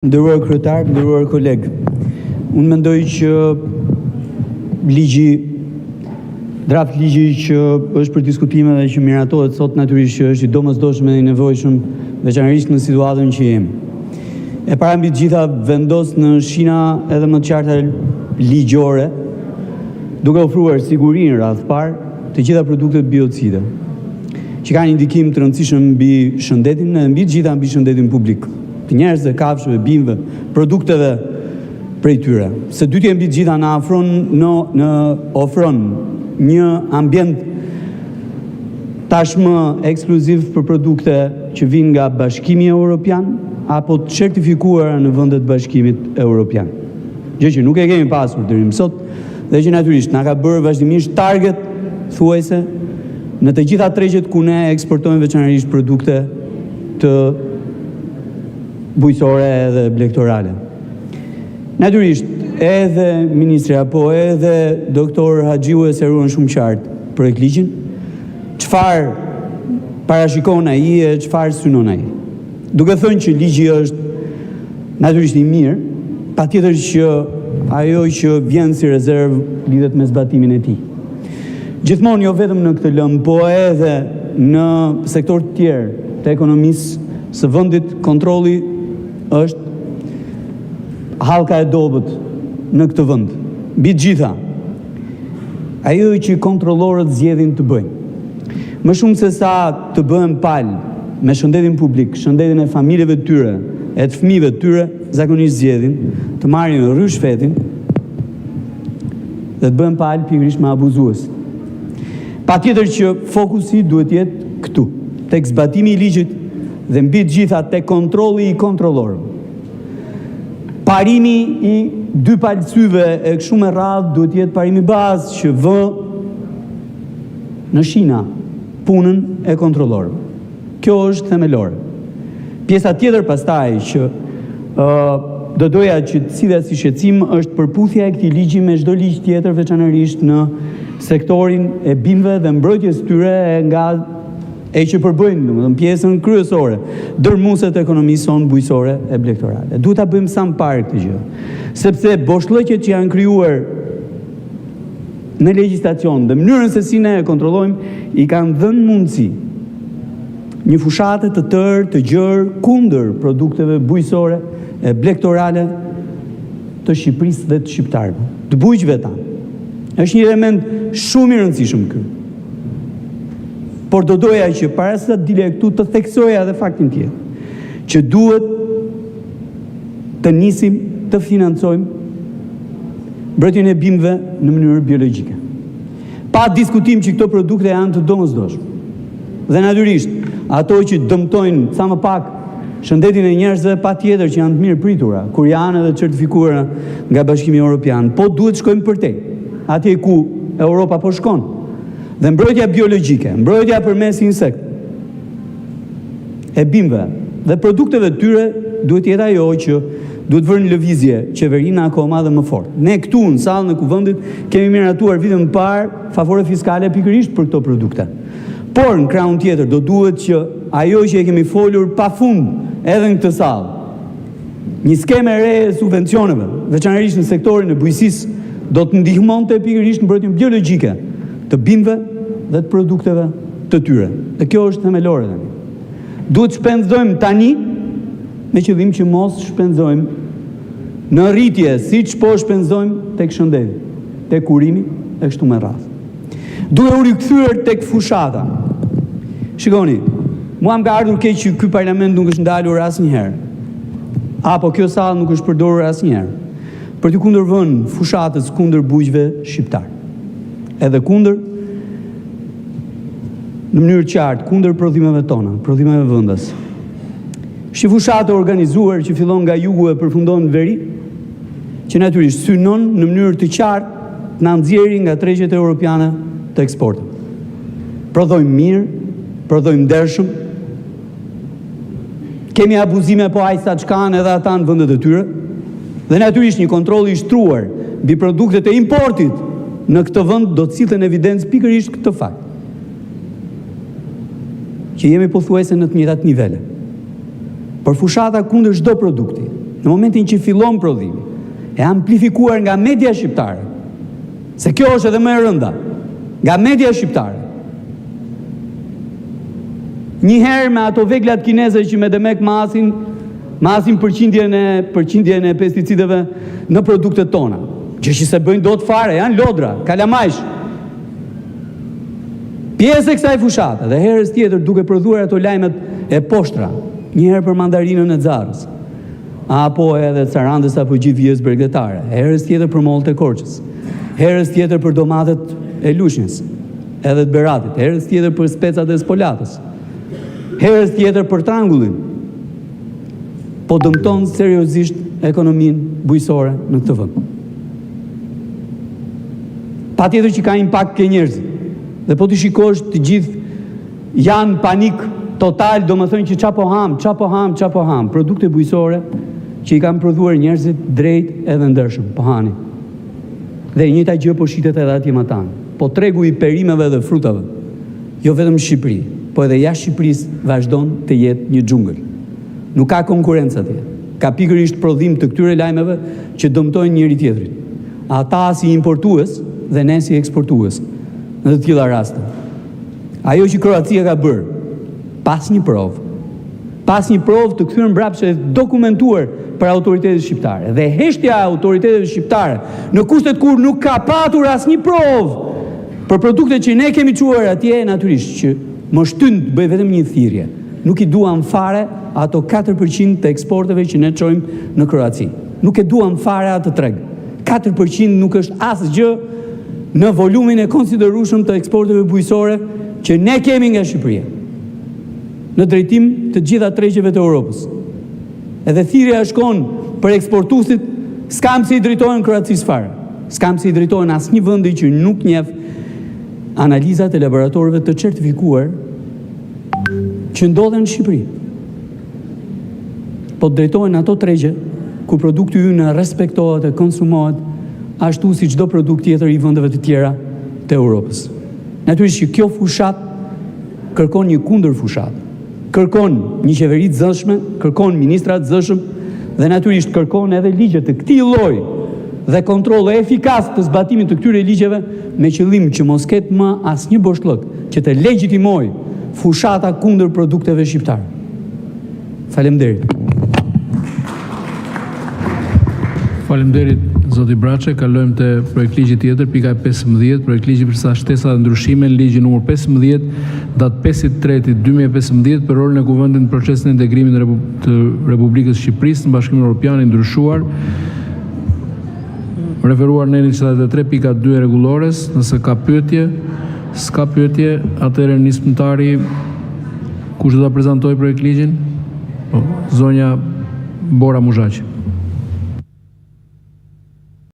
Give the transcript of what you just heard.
Nderuar kryetar, nderuar koleg, unë mendoj që draft ligji që është për diskutime dhe që miratohet sot natyrisht që është i domosdoshëm dhe i nevojshëm, veçanërisht në situatën që jemi. E para mbi të gjitha vendos në shina edhe më të qarta ligjore, duke ofruar sigurinë radh parë të gjitha produktet biocide, që kanë indikim të rëndësishëm mbi shëndetin dhe mbi të gjitha mbi shëndetin publik të njerëzve, kafshëve, bimëve, produkteve prej tyre. Së dytja mbi të gjitha na ofron një ambient tashmë ekskluziv për produkte që vinë nga Bashkimi Evropian apo të certifikuara në vendet Bashkimit Evropian. Gjë që nuk e kemi pasur deri më sot dhe që natyrisht na ka bërë vazhdimisht target thuajse në të gjitha tregjet ku ne eksportojmë veçanërisht produkte të bujqësore edhe blegtorale. Natyrisht, edhe ministri apo edhe doktor Haxhiu e seruan shumë qartë projekt ligjin, çfarë parashikon ai e çfarë synon ai. Duke thënë që ligji është natyrisht i mirë, patjetër që ajo që vjen si rezervë lidhet me zbatimin e tij. Gjithmonë jo vetëm në këtë lëmë, po edhe në sektor të tjerë të ekonomisë së vendit, kontrolli është hallka e dobët në këtë vend. Mbi të gjitha, ajo që kontrollorët zgjedhin të bëjnë. Më shumë se sa të bëhen palë me shëndetin publik, shëndetin e familjeve të tyre, e të fëmijëve të tyre, zakonisht zgjedhin të marrin rrysh fetin dhe të bëhen palë pikërisht me abuzuesit. Patjetër që fokusi duhet jetë këtu, tek zbatimi i ligjit dhe mbi të gjitha tek kontrolli i kontrollorëve. Parimi i dy palësyve e kështu me radhë duhet jetë parimi bazë që vë në shina punën e kontrollorëve. Kjo është themelore. Pjesa tjetër pastaj që do doja që të sillet si shqetësim është përputhja e këtij ligji me çdo ligj tjetër, veçanërisht në sektorin e bimëve dhe mbrojtjes tyre nga e që përbëjnë, domethënë pjesën kryesore, dërmueset e ekonomisë sonë bujqësore e blegtorale. Duhet ta bëjmë sa më parë këtë gjë, sepse boshllëqet që janë krijuar në legjislacion dhe mënyrën se si ne e kontrollojmë i kanë dhënë mundësi një fushatë të tërë, të gjerë kundër produkteve bujqësore e blegtorale të Shqipërisë dhe të shqiptarëve, të bujqëve tanë. Është një element shumë i rëndësishëm ky. Por do doja që para se të dile këtu të theksoja edhe faktin tjetër, që duhet të nisim të financojmë mbrojtjen e bimëve në mënyrë biologjike. Pa diskutim që këto produkte janë të domosdoshme. Dhe natyrisht, ato që dëmtojnë sa më pak shëndetin e njerëzve, patjetër që janë të mirë pritura, kur janë edhe certifikuara nga Bashkimi Evropian, po duhet shkojmë përtej, atje ku Europa po shkon. Dhe mbrojtja biologjike, mbrojtja përmes insekt e bimëve dhe produkteve të tyre duhet jetë ajo që duhet vërë në lëvizje qeverina akoma dhe më fort. Ne këtu në sallën e kuvendit kemi miratuar vitën më parë favore fiskale pikërisht për këto produkte. Por në krahun tjetër do duhet që ajo që e kemi folur pafund edhe në këtë sallë, një skemë e re e subvencioneve, veçanërisht në sektorin e bujqësisë, do të ndihmonte pikërisht mbrojtjen biologjike të bimëve dhe të produkteve të tyre. Dhe kjo është themelore tani. Duhet shpenzojmë tani me qëllim që mos shpenzojmë në rritje, siç po shpenzojmë tek shëndeti, tek kurimi e kështu me radhë. Duhet u rikthyer tek fushata. Shikoni, mua më ka ardhur keq që ky parlament nuk është ndalur asnjëherë. Apo kjo sallë nuk është përdorur asnjëherë për të kundërvënë fushatës kundër bujqëve shqiptar. Edhe kundër në mënyrë qartë kundër prodhimeve tona, prodhimeve vendas. Është një fushatë organizuar që fillon nga jugu e përfundon në veri, që natyrisht synon në mënyrë të qartë të na nxjerrë nga tregjet europiane të eksportit. Prodhojmë mirë, prodhojmë ndershëm. Kemi abuzime po aq sa çkan edhe ata në vendet e tyre. Dhe natyrisht një kontroll i shtruar mbi produktet e importit në këtë vend do të sillte në evidencë pikërisht këtë fakt. Që jemi pothuajse në të njëjtat nivele. Për fushata kundër çdo produkti, në momentin që fillon prodhimi, e amplifikuar nga media shqiptare, se kjo është edhe më e rënda, nga media shqiptare. Njëherë me ato veglat kineze që me demek masin përqindjen e pesticideve në produktet tona, që se bëjnë dot fare, janë lodra, kalamajsh. Pjesë e kësaj fushate, dhe herës tjetër duke prodhuar ato lajmet e poshtra, njëherë për mandarinën e Xarës, apo edhe carandës apo gjithë vjes bregdetare, herës tjetër për mollët e Korçës, herës tjetër për domatet e Lushnjës, edhe të Beratit, herës tjetër për specat e Spolatës, herës tjetër për trangullin, po dëmton seriozisht ekonominë bujqësore në këtë vend. Patjetër që ka impakt ke njerëzit. Dhe po të shikosh të gjithë janë panik total, do më thënë që qa po ham, produkte bujqësore që i kanë prodhuar njerëzit drejt edhe ndërshëm, po hani. Dhe njëjta gjë po shitet edhe atje më tanë. Po tregu i perimeve dhe frutave, jo vetëm Shqipëri, po edhe jashtë Shqipërisë vazhdon të jetë një xhungël. Nuk ka konkurrencë atje. Ka pikërisht prodhim të këtyre lajmeve që dëmtojnë njëri tjetrin. Ata si importues dhe ne si eksportues në të tilla raste. Ajo që Kroacia ka bërë, pas një provë të kthyer mbrapsht e dokumentuar për autoritetet shqiptare, dhe heshtja e autoriteteve shqiptare në kushtet kur nuk ka patur asnjë provë për produktet që ne kemi çuar atje, natyrisht që më shtyn të bëj vetëm një thirrje. Nuk i duam fare ato 4% të eksporteve që ne çojmë në Kroaci. Nuk e duam fare atë treg. 4% nuk është asgjë në volumin e konsiderueshëm të eksporteve bujqësore që ne kemi nga Shqipëria, në drejtim të gjitha tregjeve të Europës. Edhe thirrja shkon për eksportuesit, s'kam se i drejtohen Kroacisë fare, s'kam se i drejtohen asnjë vendi që nuk njeh analizat e laboratorëve të certifikuar që ndodhen në Shqipëri. Po drejtohen ato tregje ku produkti ynë respektohet e konsumohet ashtu si çdo produkt tjetër i vendeve të tjera të Europës. Natyrisht që kjo fushat kërkon një kundër fushat. Kërkon një qeveri të zënshme, kërkon ministra të zënshëm dhe natyrisht kërkon edhe ligje të këtij lloji dhe kontrolle efikas të zbatimit të këtyre ligjeve me qëllim që mos ketë më asnjë boshllëk që të legjitimoj fushata kundër produkteve shqiptare. Faleminderit. Faleminderit zoti Braçe, kalojmë te projektligji tjetër, pika 15, projektligji për sa shtesa dhe ndryshime në ligjin numër 15, datë 5/3/2015 për rolin e kuvendit në procesin e integrimit të Republikës Shqipërisë në Bashkimin Evropian i ndryshuar, referuar në 173.2 e rregullores. Nëse ka pyetje, s'ka pyetje, atëherë nismëtari kush do ta prezantojë projektligjin? Zonja Bora Muzhaqi.